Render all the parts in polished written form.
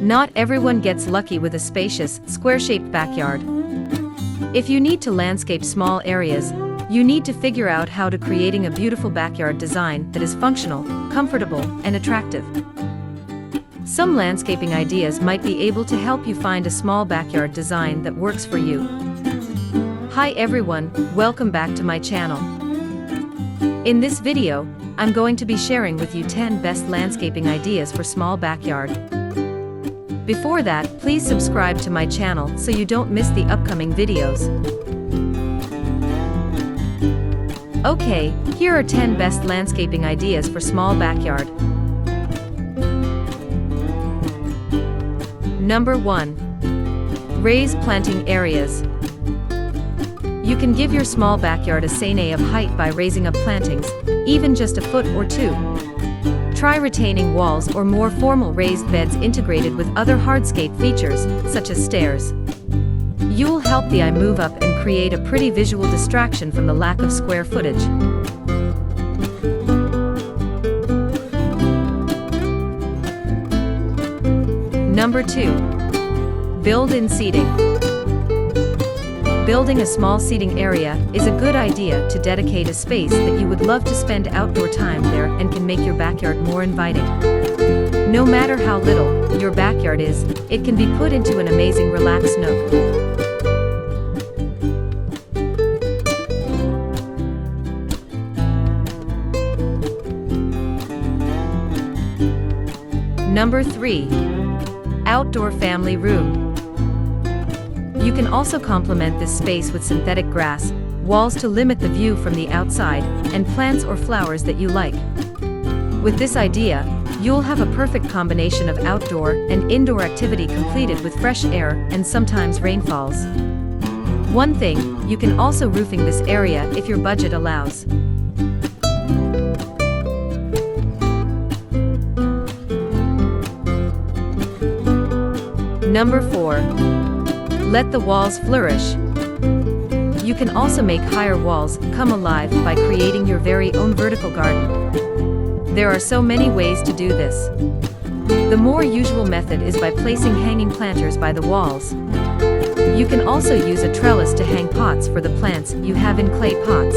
Not everyone gets lucky with a spacious, square-shaped backyard. If you need to landscape small areas, you need to figure out how to creating a beautiful backyard design that is functional, comfortable, and attractive. Some landscaping ideas might be able to help you find a small backyard design that works for you. Hi everyone, welcome back to my channel. In this video, I'm going to be sharing with you 10 best landscaping ideas for small backyard. Before that, please subscribe to my channel so you don't miss the upcoming videos. Okay, here are 10 best landscaping ideas for small backyard. Number 1. Raise planting areas. You can give your small backyard a scene of height by raising up plantings, even just a foot or two. Try retaining walls or more formal raised beds integrated with other hardscape features, such as stairs. You'll help the eye move up and create a pretty visual distraction from the lack of square footage. Number 2. Build-in seating. Building a small seating area is a good idea to dedicate a space that you would love to spend outdoor time there and can make your backyard more inviting. No matter how little your backyard is, it can be put into an amazing relaxed nook. Number 3. Outdoor family room. You can also complement this space with synthetic grass, walls to limit the view from the outside, and plants or flowers that you like. With this idea, you'll have a perfect combination of outdoor and indoor activity completed with fresh air and sometimes rainfalls. One thing, you can also roofing this area if your budget allows. Number 4. Let the walls flourish. You can also make higher walls come alive by creating your very own vertical garden. There are so many ways to do this. The more usual method is by placing hanging planters by the walls. You can also use a trellis to hang pots for the plants you have in clay pots.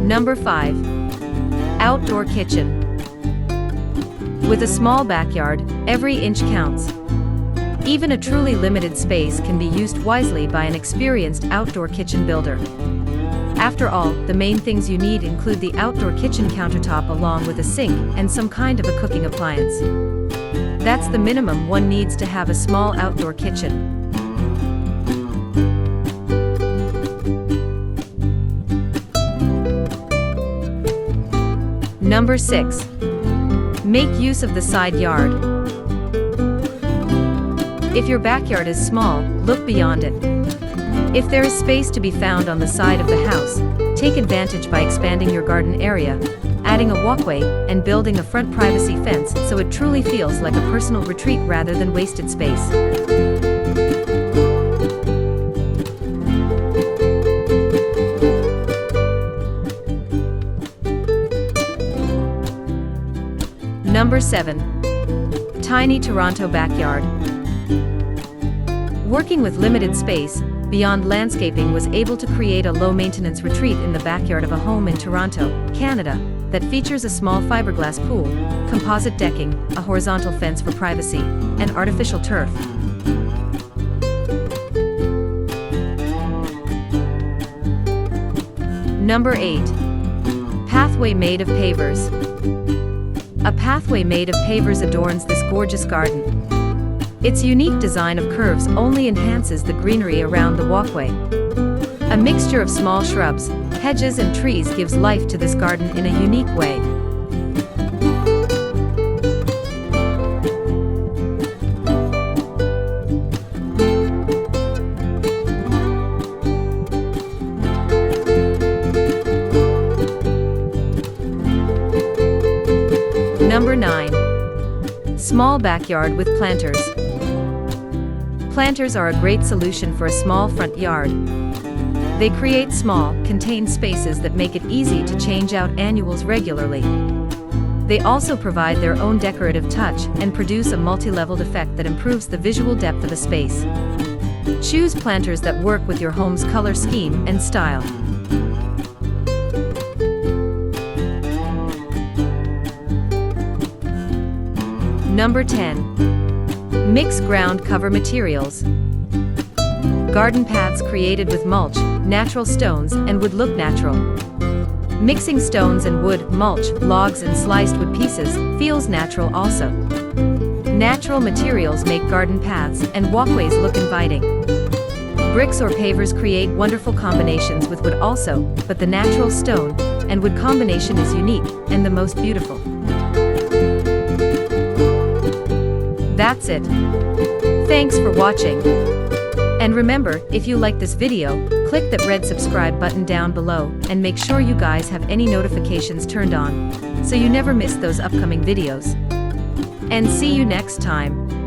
Number 5. Outdoor kitchen. With a small backyard, every inch counts. Even a truly limited space can be used wisely by an experienced outdoor kitchen builder. After all, the main things you need include the outdoor kitchen countertop along with a sink and some kind of a cooking appliance. That's the minimum one needs to have a small outdoor kitchen. Number 6. Make use of the side yard. If your backyard is small, look beyond it. If there is space to be found on the side of the house, take advantage by expanding your garden area, adding a walkway, and building a front privacy fence so it truly feels like a personal retreat rather than wasted space. Number 7. Tiny Toronto backyard. Working with limited space, Beyond Landscaping was able to create a low-maintenance retreat in the backyard of a home in Toronto, Canada, that features a small fiberglass pool, composite decking, a horizontal fence for privacy, and artificial turf. Number 8. Pathway made of pavers. A pathway made of pavers adorns this gorgeous garden. Its unique design of curves only enhances the greenery around the walkway. A mixture of small shrubs, hedges and trees gives life to this garden in a unique way. Number 9. Small backyard with planters. Planters are a great solution for a small front yard. They create small, contained spaces that make it easy to change out annuals regularly. They also provide their own decorative touch and produce a multi-leveled effect that improves the visual depth of a space. Choose planters that work with your home's color scheme and style. Number 10. Mix ground cover materials. Garden paths created with mulch, natural stones, and wood look natural. Mixing stones and wood, mulch, logs and sliced wood pieces feels natural also. Natural materials make garden paths and walkways look inviting. Bricks or pavers create wonderful combinations with wood also, but the natural stone and wood combination is unique and the most beautiful. That's it. Thanks for watching. And remember, if you like this video, click that red subscribe button down below and make sure you guys have any notifications turned on, so you never miss those upcoming videos. And see you next time.